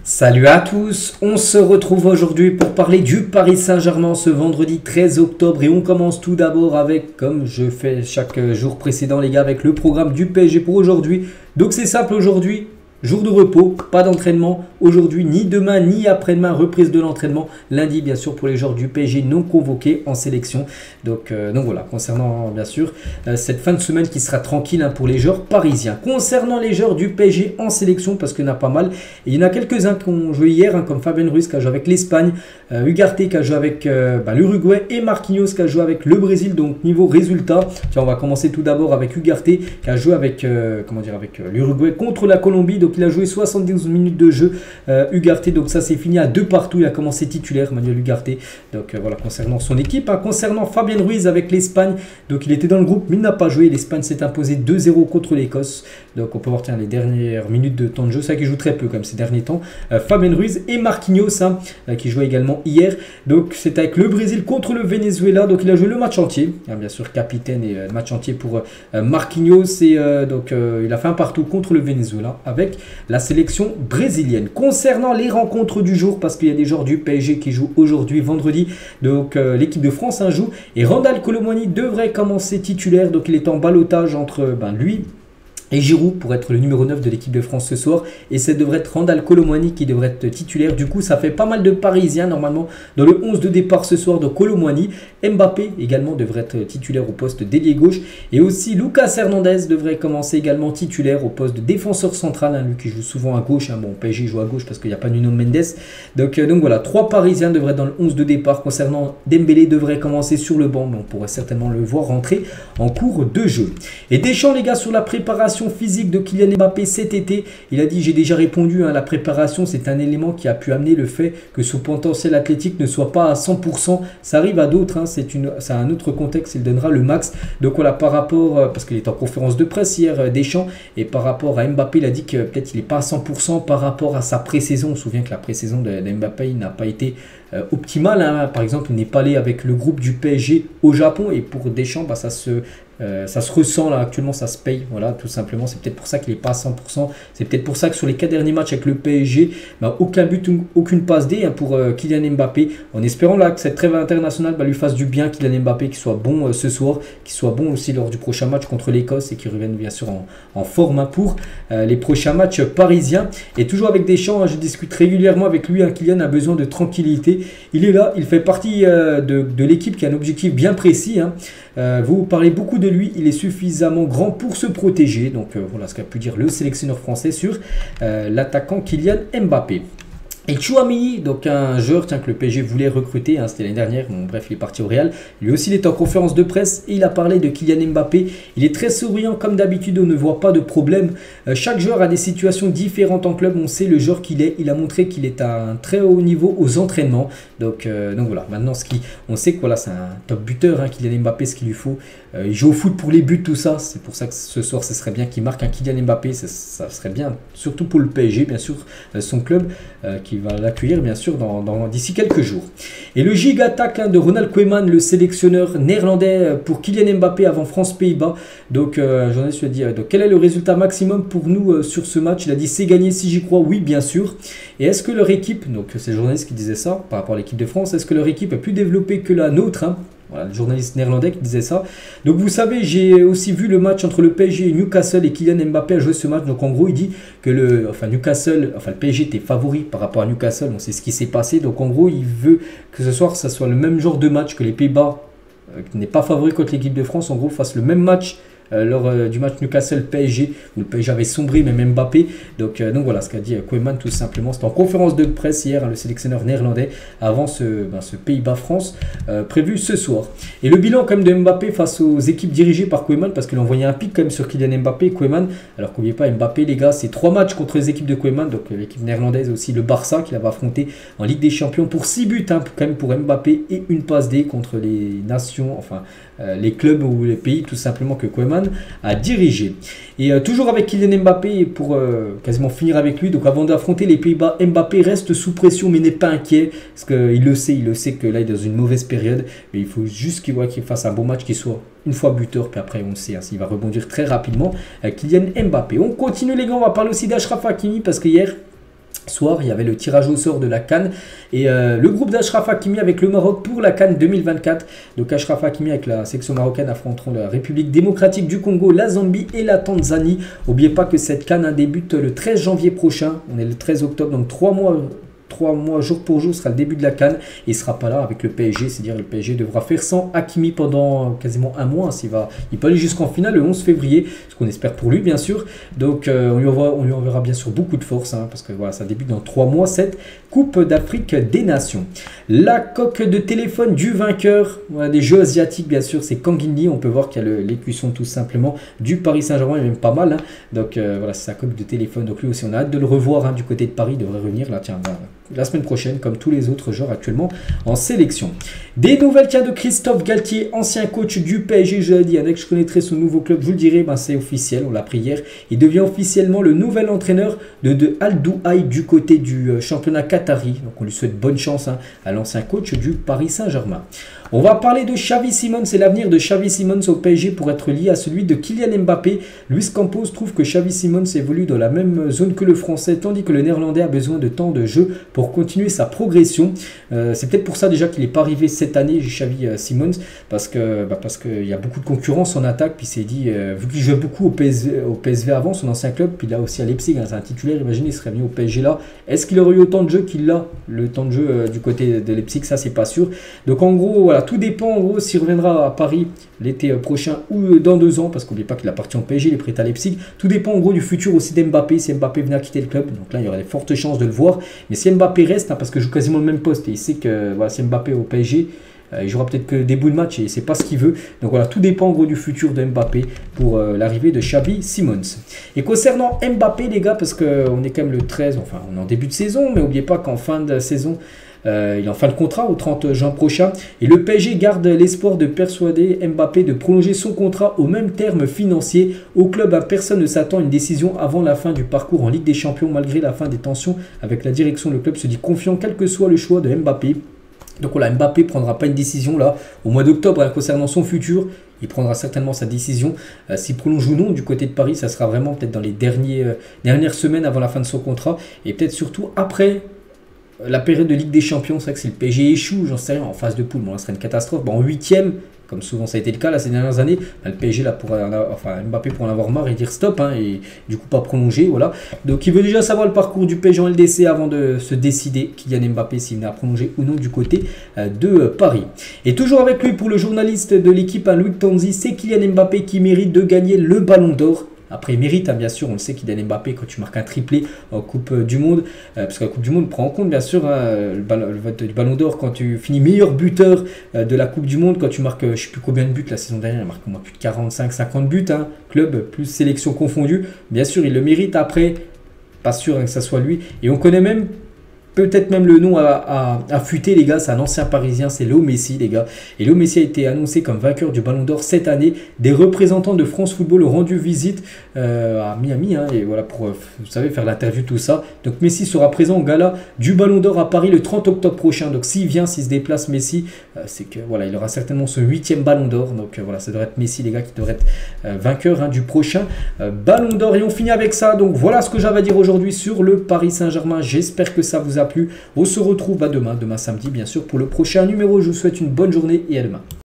Salut à tous, on se retrouve aujourd'hui pour parler du Paris Saint-Germain ce vendredi 13 octobre et on commence tout d'abord avec, comme je fais chaque jour précédent les gars, avec le programme du PSG pour aujourd'hui. Donc c'est simple aujourd'hui. Jour de repos, pas d'entraînement aujourd'hui, ni demain, ni après-demain, reprise de l'entraînement. Lundi, bien sûr, pour les joueurs du PSG non convoqués en sélection. Donc voilà, concernant bien sûr cette fin de semaine qui sera tranquille pour les joueurs parisiens. Concernant les joueurs du PSG en sélection, parce qu'il y en a pas mal, et il y en a quelques-uns qui ont joué hier, comme Fabien Ruiz qui a joué avec l'Espagne, Ugarte qui a joué avec l'Uruguay et Marquinhos qui a joué avec le Brésil. Donc niveau résultat, tiens, on va commencer tout d'abord avec Ugarte qui a joué avec, avec l'Uruguay contre la Colombie. Donc il a joué 72 minutes de jeu, Ugarte, donc ça c'est fini à 2 partout, il a commencé titulaire, Manuel Ugarte, donc voilà, concernant son équipe. Concernant Fabien Ruiz avec l'Espagne, donc il était dans le groupe, mais il n'a pas joué, l'Espagne s'est imposée 2-0 contre l'Écosse, donc on peut voir, tiens, les dernières minutes de temps de jeu, c'est vrai qu'il joue très peu comme ces derniers temps, Fabien Ruiz et Marquinhos, qui jouait également hier, donc c'est avec le Brésil contre le Venezuela, donc il a joué le match entier, bien sûr capitaine et match entier pour Marquinhos, et il a fait un partout contre le Venezuela avec la sélection brésilienne. Concernant les rencontres du jour, parce qu'il y a des joueurs du PSG qui jouent aujourd'hui, vendredi, donc l'équipe de France joue, et Randal Kolo Muani devrait commencer titulaire, donc il est en ballottage entre lui et Giroud pour être le numéro 9 de l'équipe de France ce soir. Et ça devrait être Randal Kolo Muani qui devrait être titulaire. Du coup, ça fait pas mal de Parisiens normalement dans le 11 de départ ce soir de Kolo Muani. Mbappé également devrait être titulaire au poste d'ailier gauche. Et aussi Lucas Hernandez devrait commencer également titulaire au poste de défenseur central. Lui qui joue souvent à gauche. Bon, PSG joue à gauche parce qu'il n'y a pas Nuno Mendes. Donc voilà, 3 Parisiens devraient être dans le 11 de départ. Concernant Dembélé, devrait commencer sur le banc. Mais on pourrait certainement le voir rentrer en cours de jeu. Et Deschamps, les gars, sur la préparation physique de Kylian Mbappé cet été, il a dit: j'ai déjà répondu, la préparation c'est un élément qui a pu amener le fait que son potentiel athlétique ne soit pas à 100%, ça arrive à d'autres, c'est un autre contexte, il donnera le max. Donc voilà, par rapport, parce qu'il est en conférence de presse hier, Deschamps, et par rapport à Mbappé, il a dit que peut-être il n'est pas à 100% par rapport à sa pré-saison. On se souvient que la pré-saison de Mbappé n'a pas été optimale, par exemple il n'est pas allé avec le groupe du PSG au Japon, et pour Deschamps ça se ressent là actuellement, ça se paye, voilà, tout simplement. C'est peut-être pour ça qu'il n'est pas à 100%. C'est peut-être pour ça que sur les 4 derniers matchs avec le PSG, aucun but, aucune passe D pour Kylian Mbappé. En espérant là que cette trêve internationale lui fasse du bien, Kylian Mbappé, qu'il soit bon ce soir, qu'il soit bon aussi lors du prochain match contre l'Écosse, et qu'il revienne bien sûr en forme pour les prochains matchs parisiens. Et toujours avec Deschamps, je discute régulièrement avec lui. Kylian a besoin de tranquillité. Il est là, il fait partie de l'équipe qui a un objectif bien précis. Vous parlez beaucoup de lui, il est suffisamment grand pour se protéger. Donc voilà ce qu'a pu dire le sélectionneur français sur l'attaquant Kylian Mbappé. Et Tchouaméni, donc un joueur que le PSG voulait recruter, c'était l'année dernière, bref il est parti au Real. Lui aussi il est en conférence de presse et il a parlé de Kylian Mbappé. Il est très souriant comme d'habitude, on ne voit pas de problème. Chaque joueur a des situations différentes en club, on sait le joueur qu'il est. Il a montré qu'il est à un très haut niveau aux entraînements. Donc voilà, maintenant on sait que voilà, c'est un top buteur, Kylian Mbappé, ce qu'il lui faut. Il joue au foot pour les buts, tout ça. C'est pour ça que ce soir ce serait bien qu'il marque un Kylian Mbappé, ça serait bien, surtout pour le PSG bien sûr, son club qui va l'accueillir bien sûr d'ici quelques jours. Et le giga attaque de Ronald Koeman, le sélectionneur néerlandais pour Kylian Mbappé avant France-Pays-Bas. Donc journaliste lui a dit donc, quel est le résultat maximum pour nous sur ce match? Il a dit: c'est gagné si j'y crois, oui bien sûr. Et est-ce que leur équipe, donc c'est le journaliste qui disait ça par rapport à l'équipe de France, est-ce que leur équipe est plus développée que la nôtre? Voilà, le journaliste néerlandais qui disait ça. Donc vous savez, j'ai aussi vu le match entre le PSG et Newcastle, et Kylian Mbappé a joué ce match. Donc en gros il dit que le PSG était favori par rapport à Newcastle. On sait ce qui s'est passé. Donc en gros il veut que ce soir ça soit le même genre de match, que les Pays-Bas, qui n'est pas favori contre l'équipe de France, en gros fassent le même match lors du match Newcastle-PSG, où le PSG avait sombré, même Mbappé. Donc voilà ce qu'a dit Koeman tout simplement. C'était en conférence de presse hier, le sélectionneur néerlandais, avant ce Pays-Bas-France prévu ce soir. Et le bilan quand même de Mbappé face aux équipes dirigées par Koeman, parce qu'il a envoyé un pic quand même sur Kylian Mbappé, Koeman. Alors n'oubliez pas, Mbappé les gars, c'est 3 matchs contre les équipes de Koeman, donc l'équipe néerlandaise, aussi le Barça qu'il avait affronté en Ligue des Champions pour 6 buts quand même pour Mbappé, et une passe D contre les nations, les clubs ou les pays tout simplement que Koeman a dirigé. Et toujours avec Kylian Mbappé, pour quasiment finir avec lui, donc avant d'affronter les Pays-Bas, Mbappé reste sous pression mais n'est pas inquiet, parce qu'il le sait que là il est dans une mauvaise période, mais il faut juste qu'il fasse un bon match, qu'il soit une fois buteur, puis après on le sait, s'il va rebondir très rapidement, Kylian Mbappé. On continue les gars, on va parler aussi d'Achraf Hakimi, parce que hier soir, il y avait le tirage au sort de la CAN et le groupe d'Achraf Hakimi avec le Maroc pour la CAN 2024. Donc Achraf Hakimi avec la section marocaine affronteront la République démocratique du Congo, la Zambie et la Tanzanie. N'oubliez pas que cette CAN débute le 13 janvier prochain. On est le 13 octobre, donc 3 mois jour pour jour sera le début de la CAN et il ne sera pas là avec le PSG, c'est-à-dire le PSG devra faire sans Hakimi pendant quasiment un mois. Il peut aller jusqu'en finale le 11 février, ce qu'on espère pour lui bien sûr. Donc on lui enverra bien sûr beaucoup de force parce que voilà, ça débute dans 3 mois cette Coupe d'Afrique des Nations. La coque de téléphone du vainqueur des Jeux asiatiques bien sûr, c'est Kangin Lee. On peut voir qu'il y a l'écusson tout simplement du Paris Saint-Germain, il est même pas mal. Donc voilà, c'est sa coque de téléphone. Donc lui aussi on a hâte de le revoir du côté de Paris, il devrait revenir là, tiens, la semaine prochaine, comme tous les autres joueurs actuellement en sélection. Des nouvelles cas de Christophe Galtier, ancien coach du PSG, je l'ai dit, avec je connaîtrai son nouveau club, je vous le dirai, c'est officiel, on l'a appris hier. Il devient officiellement le nouvel entraîneur de Al Douaï du côté du championnat qatari. Donc on lui souhaite bonne chance à l'ancien coach du Paris Saint-Germain. On va parler de Xavi Simons et l'avenir de Xavi Simons au PSG pour être lié à celui de Kylian Mbappé. Luis Campos trouve que Xavi Simons évolue dans la même zone que le français, tandis que le néerlandais a besoin de temps de jeu pour continuer sa progression. C'est peut-être pour ça déjà qu'il n'est pas arrivé cette année, Xavi Simons, parce qu'il y a beaucoup de concurrence en attaque. Puis il s'est dit, vu qu'il jouait beaucoup au PSV avant, son ancien club, puis là aussi à Leipzig, c'est un titulaire, imaginez, il serait venu au PSG là. Est-ce qu'il aurait eu autant de jeu qu'il a? Le temps de jeu du côté de Leipzig, ça c'est pas sûr. Donc en gros, voilà, tout dépend en gros s'il reviendra à Paris l'été prochain ou dans 2 ans, parce qu'on n'oublie pas qu'il appartient au PSG, il est prêt à Leipzig. Tout dépend en gros du futur aussi d'Mbappé, si Mbappé venait à quitter le club, donc là il y aurait de fortes chances de le voir. Mais si Mbappé reste, parce que je joue quasiment le même poste, et il sait que voilà, si Mbappé au PSG, il jouera peut-être que des bouts de match et c'est pas ce qu'il veut. Donc voilà, tout dépend en gros du futur de Mbappé pour l'arrivée de Xavi Simons. Et concernant Mbappé les gars, parce qu'on est quand même le 13, enfin on est en début de saison, mais n'oubliez pas qu'en fin de saison, il est en fin de contrat au 30 juin prochain et le PSG garde l'espoir de persuader Mbappé de prolonger son contrat au même terme financier. Au club, personne ne s'attend à une décision avant la fin du parcours en Ligue des Champions. Malgré la fin des tensions avec la direction, le club se dit confiant quel que soit le choix de Mbappé. Donc voilà, Mbappé ne prendra pas une décision là au mois d'octobre concernant son futur. Il prendra certainement sa décision. S'il prolonge ou non du côté de Paris, ça sera vraiment peut-être dans les dernières semaines avant la fin de son contrat et peut-être surtout après la période de Ligue des Champions. C'est vrai que si le PSG échoue, j'en sais rien, en phase de poule, bon, ça serait une catastrophe. En 8e, comme souvent ça a été le cas là, ces dernières années, le PSG là Mbappé pourrait en avoir marre et dire stop et du coup pas prolonger, voilà. Donc il veut déjà savoir le parcours du PSG en LDC avant de se décider Kylian Mbappé s'il venait à prolonger ou non du côté de Paris. Et toujours avec lui pour le journaliste de l'équipe Louis Tanzi, c'est Kylian Mbappé qui mérite de gagner le Ballon d'Or. Après, il mérite, bien sûr, on le sait, Kylian Mbappé, quand tu marques un triplé en Coupe du Monde, parce que la Coupe du Monde prend en compte, bien sûr, le vote du Ballon d'Or, quand tu finis meilleur buteur de la Coupe du Monde, quand tu marques, je ne sais plus combien de buts la saison dernière, il marque au moins plus de 45-50 buts, club, plus sélection confondue. Bien sûr, il le mérite. Après, pas sûr que ça soit lui. Et on connaît même peut-être même le nom à fuiter les gars, c'est un ancien parisien, c'est Léo Messi les gars. Et Léo Messi a été annoncé comme vainqueur du Ballon d'Or cette année. Des représentants de France Football ont rendu visite à Miami et voilà pour vous savez faire l'interview tout ça. Donc Messi sera présent au gala du Ballon d'Or à Paris le 30 octobre prochain. Donc s'il se déplace Messi, c'est que voilà, il aura certainement son 8e Ballon d'Or. Donc voilà, ça devrait être Messi les gars qui devrait être vainqueur du prochain Ballon d'Or. Et on finit avec ça. Donc voilà ce que j'avais à dire aujourd'hui sur le Paris Saint-Germain. J'espère que ça vous a plu. On se retrouve demain samedi bien sûr pour le prochain numéro. Je vous souhaite une bonne journée et à demain.